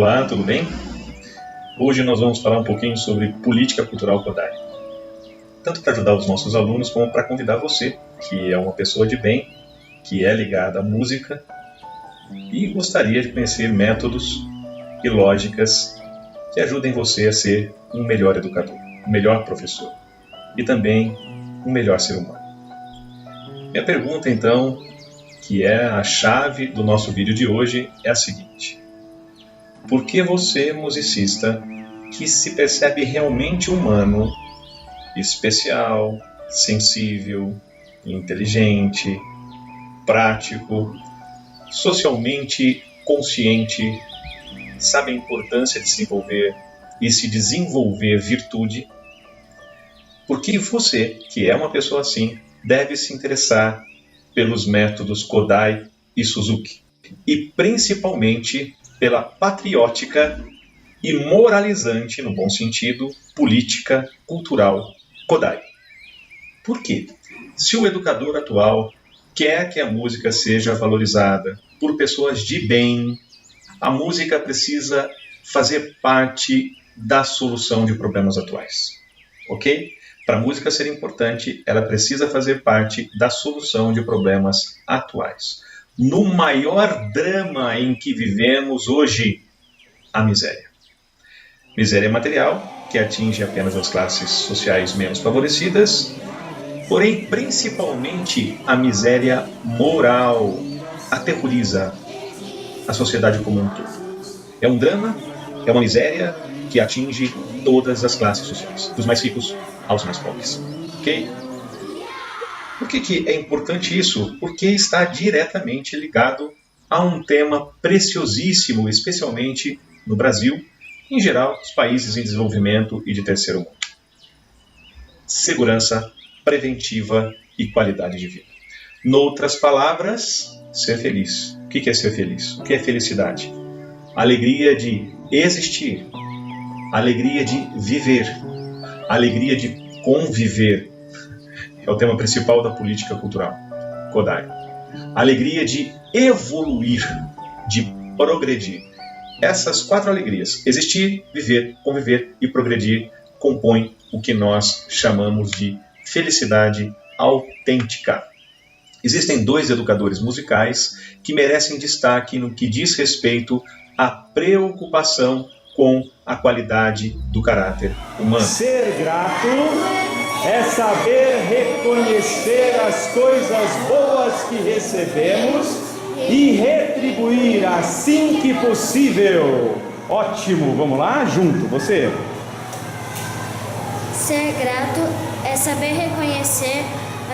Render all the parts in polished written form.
Olá, tudo bem? Hoje nós vamos falar um pouquinho sobre política cultural Kodály. Tanto para ajudar os nossos alunos, como para convidar você, que é uma pessoa de bem, que é ligada à música e gostaria de conhecer métodos e lógicas que ajudem você a ser um melhor educador, um melhor professor e também um melhor ser humano. Minha pergunta, então, que é a chave do nosso vídeo de hoje, é a seguinte: por que você, musicista, que se percebe realmente humano, especial, sensível, inteligente, prático, socialmente consciente, sabe a importância de se envolver e se desenvolver virtude, por que você, que é uma pessoa assim, deve se interessar pelos métodos Kodály e Suzuki, e principalmente pela patriótica e moralizante, no bom sentido, política cultural Kodály? Por quê? Se o educador atual quer que a música seja valorizada por pessoas de bem, a música precisa fazer parte da solução de problemas atuais, ok? Para a música ser importante, ela precisa fazer parte da solução de problemas atuais. No maior drama em que vivemos hoje, a miséria. Miséria material, que atinge apenas as classes sociais menos favorecidas, porém, principalmente, a miséria moral aterroriza a sociedade como um todo. É um drama, é uma miséria que atinge todas as classes sociais, dos mais ricos aos mais pobres. Ok? Por que é importante isso? Porque está diretamente ligado a um tema preciosíssimo, especialmente no Brasil, em geral, os países em desenvolvimento e de terceiro mundo: segurança preventiva e qualidade de vida. Noutras palavras, ser feliz. O que é ser feliz? O que é felicidade? Alegria de existir, alegria de viver, alegria de conviver. É o tema principal da política cultural Kodály. Alegria de evoluir, de progredir. Essas 4 alegrias, existir, viver, conviver e progredir, compõem o que nós chamamos de felicidade autêntica. Existem 2 educadores musicais que merecem destaque no que diz respeito à preocupação com a qualidade do caráter humano. Ser grato é saber reconhecer as coisas boas que recebemos e retribuir assim que possível. Ótimo, vamos lá? Junto, você. Ser grato é saber reconhecer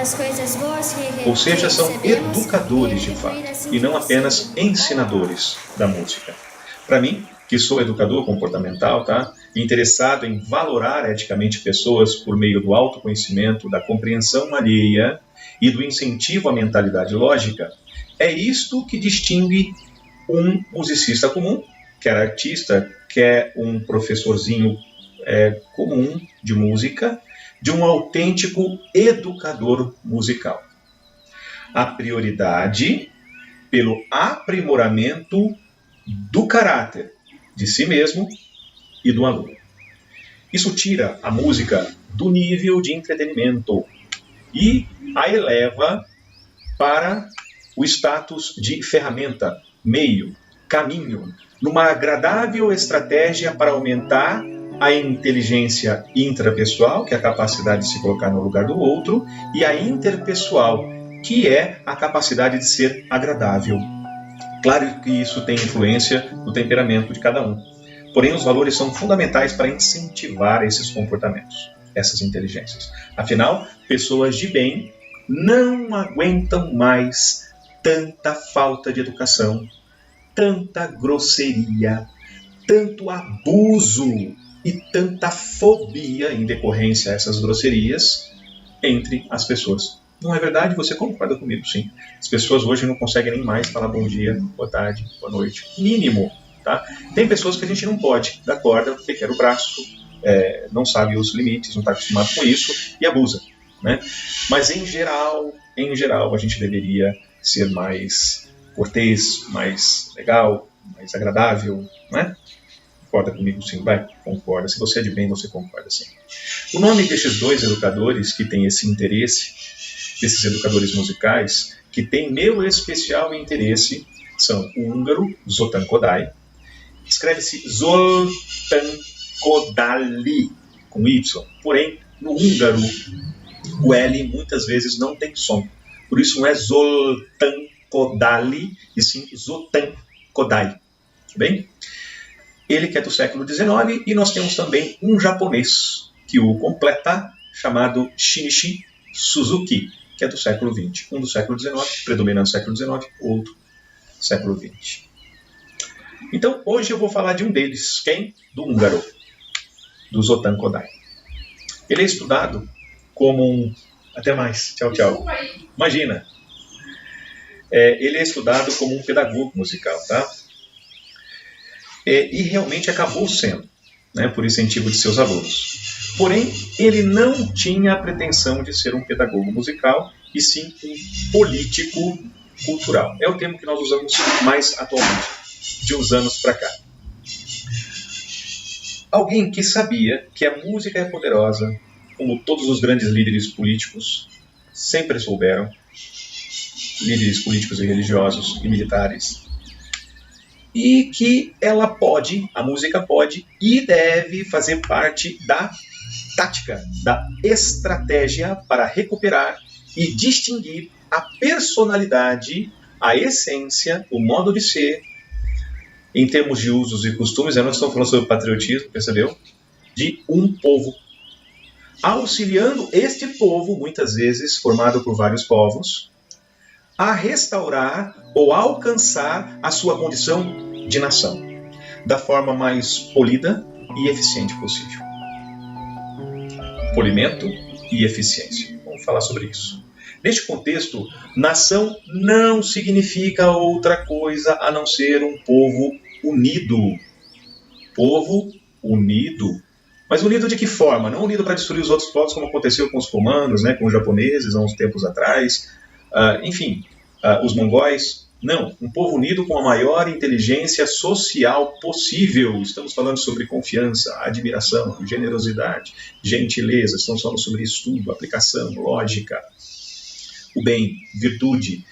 as coisas boas que recebemos. Ou seja, são educadores de fato, e não apenas ensinadores da música. Para mim, que sou educador comportamental, interessado em valorar eticamente pessoas por meio do autoconhecimento, da compreensão alheia e do incentivo à mentalidade lógica, é isto que distingue um musicista comum, quer artista, quer um professorzinho comum de música, de um autêntico educador musical. A prioridade pelo aprimoramento do caráter de si mesmo e do aluno. Isso tira a música do nível de entretenimento e a eleva para o status de ferramenta, meio, caminho, numa agradável estratégia para aumentar a inteligência intrapessoal, que é a capacidade de se colocar no lugar do outro, e a interpessoal, que é a capacidade de ser agradável. Claro que isso tem influência no temperamento de cada um. Porém, os valores são fundamentais para incentivar esses comportamentos, essas inteligências. Afinal, pessoas de bem não aguentam mais tanta falta de educação, tanta grosseria, tanto abuso e tanta fobia em decorrência a essas grosserias entre as pessoas. Não é verdade? Você concorda comigo, sim. As pessoas hoje não conseguem nem mais falar bom dia, boa tarde, boa noite. Mínimo, tá? Tem pessoas que a gente não pode dar corda porque quer o braço, não sabe os limites, não está acostumado com isso e abusa, né? Mas em geral, a gente deveria ser mais cortês, mais legal, mais agradável, né? Concorda comigo sim, vai? Concorda. Se você é de bem, você concorda sim. O nome desses dois educadores que têm esse interesse, desses educadores musicais, que têm meu especial interesse, são o húngaro Zoltán Kodály, escreve-se Zoltán Kodály, com Y, porém, no húngaro, o L muitas vezes não tem som. Por isso não é Zoltán Kodály, e sim Zoltán Kodály. Bem? Ele que é do século XIX, e nós temos também um japonês que o completa, chamado Shinichi Suzuki, que é do século XX. Um do século XIX, predominante século XIX, outro século XX. Então, hoje eu vou falar de um deles. Quem? Do húngaro, do Zoltán Kodály. Ele é estudado como um... Até mais. Tchau, tchau. Imagina. Ele é estudado como um pedagogo musical, tá? E realmente acabou sendo, né, por incentivo de seus alunos. Porém, ele não tinha a pretensão de ser um pedagogo musical, e sim um político cultural. É o termo que nós usamos mais atualmente, de uns anos para cá. Alguém que sabia que a música é poderosa, como todos os grandes líderes políticos sempre souberam, líderes políticos e religiosos e militares, e que ela pode, a música pode e deve fazer parte da tática, da estratégia para recuperar e distinguir a personalidade, a essência, o modo de ser, em termos de usos e costumes. Nós estamos falando sobre patriotismo, percebeu? De um povo. Auxiliando este povo, muitas vezes formado por vários povos, a restaurar ou alcançar a sua condição de nação, da forma mais polida e eficiente possível. Polimento e eficiência. Vamos falar sobre isso. Neste contexto, nação não significa outra coisa a não ser um povo unido. Povo unido. Mas unido de que forma? Não unido para destruir os outros povos, como aconteceu com os comandos, né, com os japoneses há uns tempos atrás, os mongóis. Não, um povo unido com a maior inteligência social possível. Estamos falando sobre confiança, admiração, generosidade, gentileza. Estamos falando sobre estudo, aplicação, lógica, o bem, virtude.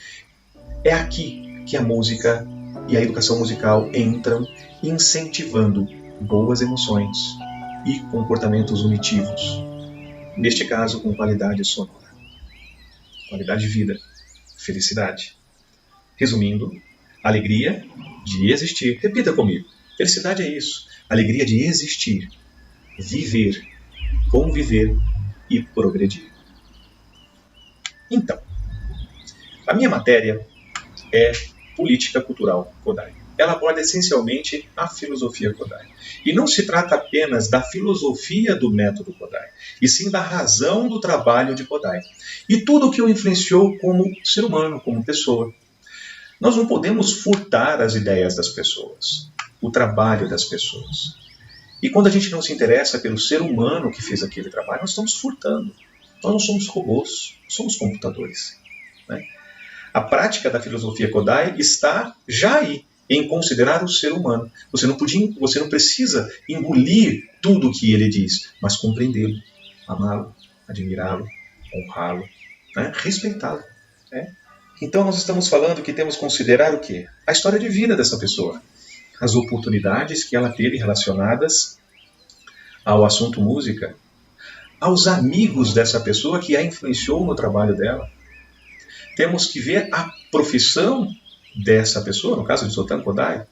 É aqui que a música e a educação musical entram, incentivando boas emoções e comportamentos unitivos. Neste caso, com qualidade sonora, qualidade de vida, felicidade. Resumindo, alegria de existir. Repita comigo. Felicidade é isso. Alegria de existir, viver, conviver e progredir. Então, a minha matéria é Política Cultural Kodály. Ela aborda essencialmente a filosofia Kodály. E não se trata apenas da filosofia do método Kodály, e sim da razão do trabalho de Kodály. E tudo o que o influenciou como ser humano, como pessoa. Nós não podemos furtar as ideias das pessoas, o trabalho das pessoas. E quando a gente não se interessa pelo ser humano que fez aquele trabalho, nós estamos furtando. Nós não somos robôs, somos computadores. Né? A prática da filosofia Kodály está já aí, em considerar o ser humano. Você não precisa engolir tudo o que ele diz, mas compreendê-lo, amá-lo, admirá-lo, honrá-lo, né? Respeitá-lo. Né? Então nós estamos falando que temos que considerar o quê? A história de vida dessa pessoa. As oportunidades que ela teve relacionadas ao assunto música. Aos amigos dessa pessoa que a influenciou no trabalho dela. Temos que ver a profissão dessa pessoa, no caso de Zoltán Kodály.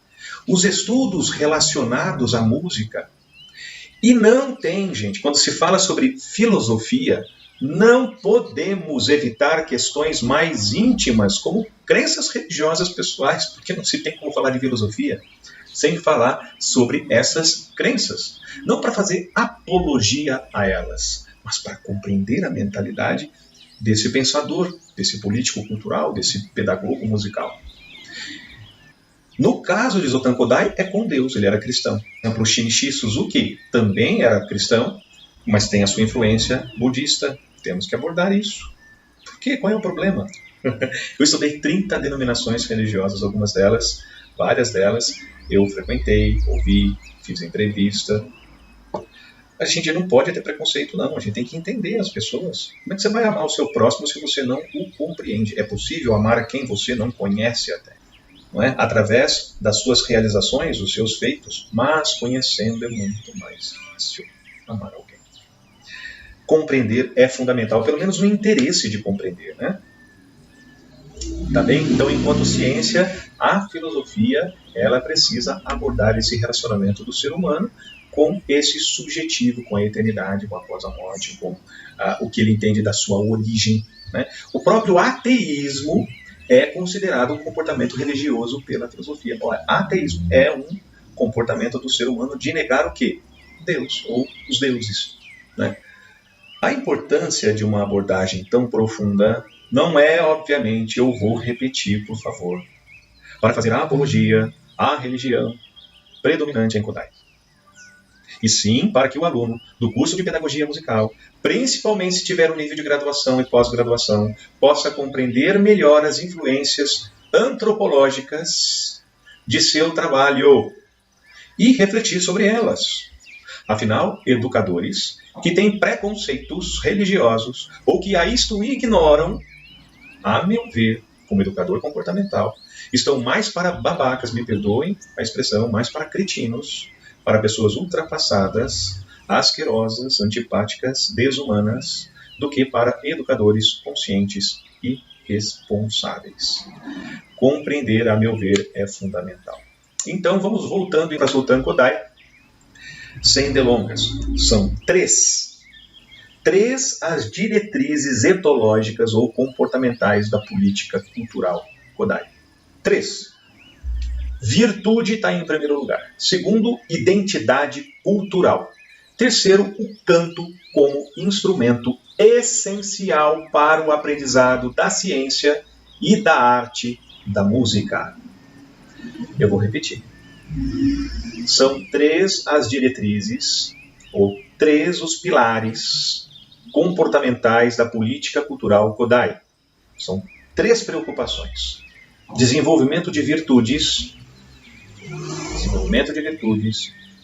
Os estudos relacionados à música. E não tem, gente, quando se fala sobre filosofia, não podemos evitar questões mais íntimas, como crenças religiosas pessoais, porque não se tem como falar de filosofia sem falar sobre essas crenças. Não para fazer apologia a elas, mas para compreender a mentalidade desse pensador, desse político cultural, desse pedagogo musical. No caso de Zoltán Kodály, é com Deus, ele era cristão. Por exemplo, Shinichi Suzuki também era cristão, mas tem a sua influência budista. Temos que abordar isso. Por quê? Qual é o problema? Eu estudei 30 denominações religiosas, algumas delas, várias delas, eu frequentei, ouvi, fiz entrevista. A gente não pode ter preconceito, não. A gente tem que entender as pessoas. Como é que você vai amar o seu próximo se você não o compreende? É possível amar quem você não conhece até, não é? Através das suas realizações, dos seus feitos, mas conhecendo é muito mais fácil amar alguém. Compreender é fundamental, pelo menos no interesse de compreender, né? Tá bem? Então, enquanto ciência, a filosofia, ela precisa abordar esse relacionamento do ser humano com esse subjetivo, com a eternidade, com a pós-morte, com o que ele entende da sua origem, né? O próprio ateísmo é considerado um comportamento religioso pela filosofia. Olha, ateísmo é um comportamento do ser humano de negar o quê? Deus, ou os deuses, né? A importância de uma abordagem tão profunda não é, obviamente, eu vou repetir, por favor, para fazer a apologia à religião predominante em Kodai. E sim, para que o aluno do curso de pedagogia musical, principalmente se tiver um nível de graduação e pós-graduação, possa compreender melhor as influências antropológicas de seu trabalho e refletir sobre elas. Afinal, educadores que têm preconceitos religiosos ou que a isto ignoram, a meu ver, como educador comportamental, estão mais para babacas, me perdoem a expressão, mais para cretinos, para pessoas ultrapassadas, asquerosas, antipáticas, desumanas, do que para educadores conscientes e responsáveis. Compreender, a meu ver, é fundamental. Então, vamos voltando para Sultan Kodai, sem delongas. São três as diretrizes etológicas ou comportamentais da política cultural Kodai. 3. Virtude está em primeiro lugar. 2, identidade cultural. 3, o canto como instrumento essencial para o aprendizado da ciência e da arte da música. Eu vou repetir. São 3 as diretrizes, ou 3 os pilares comportamentais da política cultural Kodai. São 3 preocupações. Desenvolvimento de virtudes,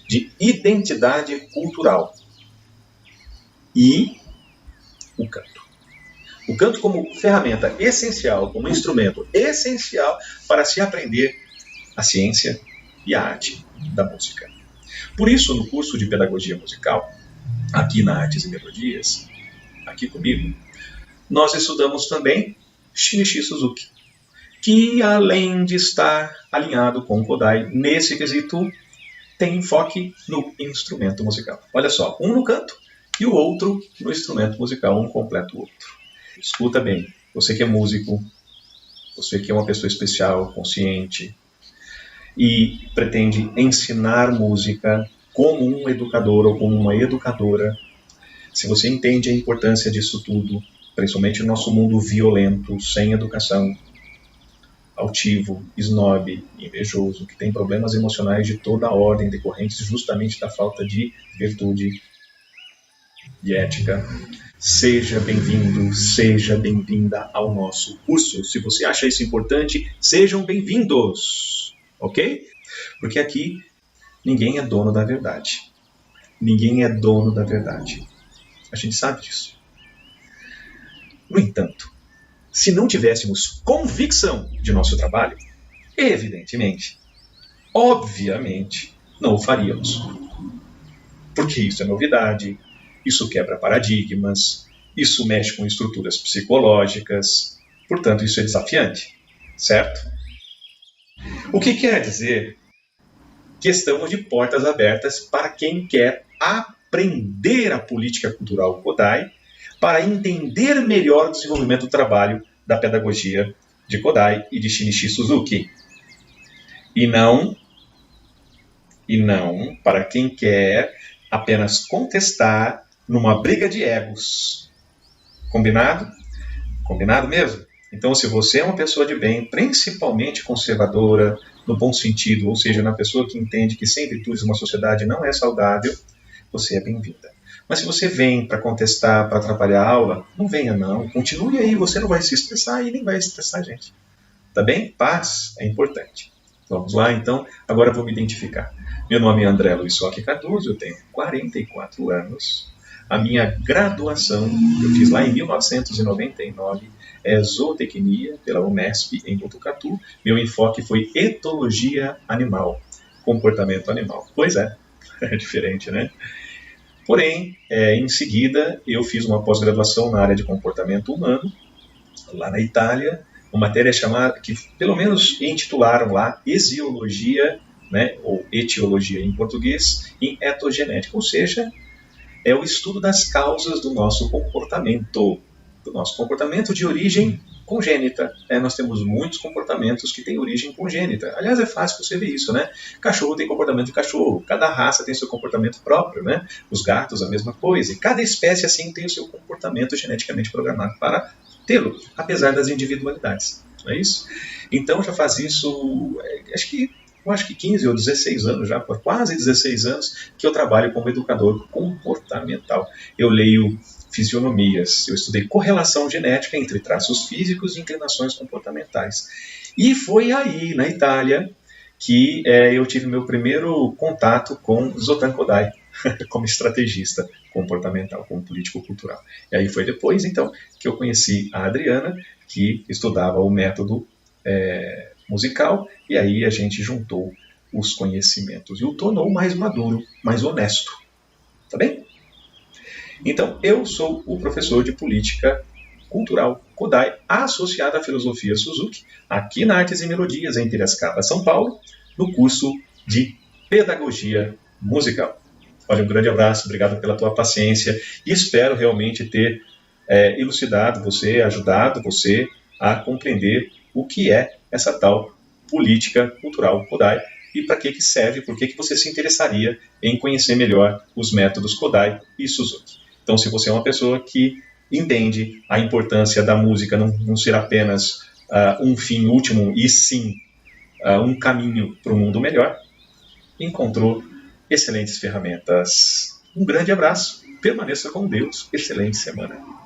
de identidade cultural e o canto. O canto como ferramenta essencial, como instrumento essencial para se aprender a ciência e a arte da música. Por isso, no curso de pedagogia musical, aqui na Artes e Melodias, aqui comigo, nós estudamos também Shinichi Suzuki, que além de estar alinhado com o Kodai nesse quesito, tem enfoque no instrumento musical. Olha só, um no canto e o outro no instrumento musical, um completa o outro. Escuta bem, você que é músico, você que é uma pessoa especial, consciente, e pretende ensinar música como um educador ou como uma educadora, se você entende a importância disso tudo, principalmente no nosso mundo violento, sem educação, altivo, snob, invejoso, que tem problemas emocionais de toda a ordem decorrentes justamente da falta de virtude e ética, seja bem-vindo, seja bem-vinda ao nosso curso. Se você acha isso importante, sejam bem-vindos, ok? Porque aqui ninguém é dono da verdade. Ninguém é dono da verdade. A gente sabe disso. No entanto, se não tivéssemos convicção de nosso trabalho, evidentemente, obviamente, não o faríamos. Porque isso é novidade, isso quebra paradigmas, isso mexe com estruturas psicológicas, portanto, isso é desafiante, certo? O que quer dizer que estamos de portas abertas para quem quer aprender a política cultural Kodai, para entender melhor o desenvolvimento do trabalho da pedagogia de Kodai e de Shinichi Suzuki. E não para quem quer apenas contestar numa briga de egos. Combinado? Combinado mesmo? Então, se você é uma pessoa de bem, principalmente conservadora, no bom sentido, ou seja, na pessoa que entende que sem virtudes uma sociedade não é saudável, você é bem-vinda. Mas se você vem para contestar, para atrapalhar a aula, não venha não. Continue aí, você não vai se estressar e nem vai estressar a gente. Tá bem? Paz é importante. Vamos lá, então. Agora eu vou me identificar. Meu nome é André Luiz Roque Cardoso, eu tenho 44 anos. A minha graduação eu fiz lá em 1999, é zootecnia pela Unesp em Botucatu. Meu enfoque foi etologia animal, comportamento animal. Pois é, é diferente, né? Porém, em seguida, eu fiz uma pós-graduação na área de comportamento humano, lá na Itália, uma matéria chamada, que pelo menos intitularam lá, Esiologia, né, ou etiologia em português, em etogenética, ou seja, é o estudo das causas do nosso comportamento de origem congênita. Nós temos muitos comportamentos que têm origem congênita. Aliás, é fácil você ver isso, né? Cachorro tem comportamento de cachorro, cada raça tem seu comportamento próprio, né? Os gatos, a mesma coisa. E cada espécie, assim, tem o seu comportamento geneticamente programado para tê-lo, apesar das individualidades. Não é isso? Então, já faz isso, acho que 15 ou 16 anos já, por quase 16 anos, que eu trabalho como educador comportamental. Eu leio fisionomias, eu estudei correlação genética entre traços físicos e inclinações comportamentais. E foi aí, na Itália, que eu tive meu primeiro contato com Zoltán Kodály, como estrategista comportamental, como político-cultural. E aí foi depois, então, que eu conheci a Adriana, que estudava o método musical, e aí a gente juntou os conhecimentos e o tornou mais maduro, mais honesto. Tá bem? Então, eu sou o professor de política cultural Kodály, associado à filosofia Suzuki, aqui na Artes e Melodias, em Piracicaba, São Paulo, no curso de pedagogia musical. Olha, um grande abraço, obrigado pela tua paciência e espero realmente ter elucidado você, ajudado você a compreender o que é essa tal política cultural Kodály e para que serve, por que você se interessaria em conhecer melhor os métodos Kodály e Suzuki. Então, se você é uma pessoa que entende a importância da música não ser apenas um fim último, e sim um caminho para um mundo melhor, encontrou excelentes ferramentas. Um grande abraço, permaneça com Deus, excelente semana.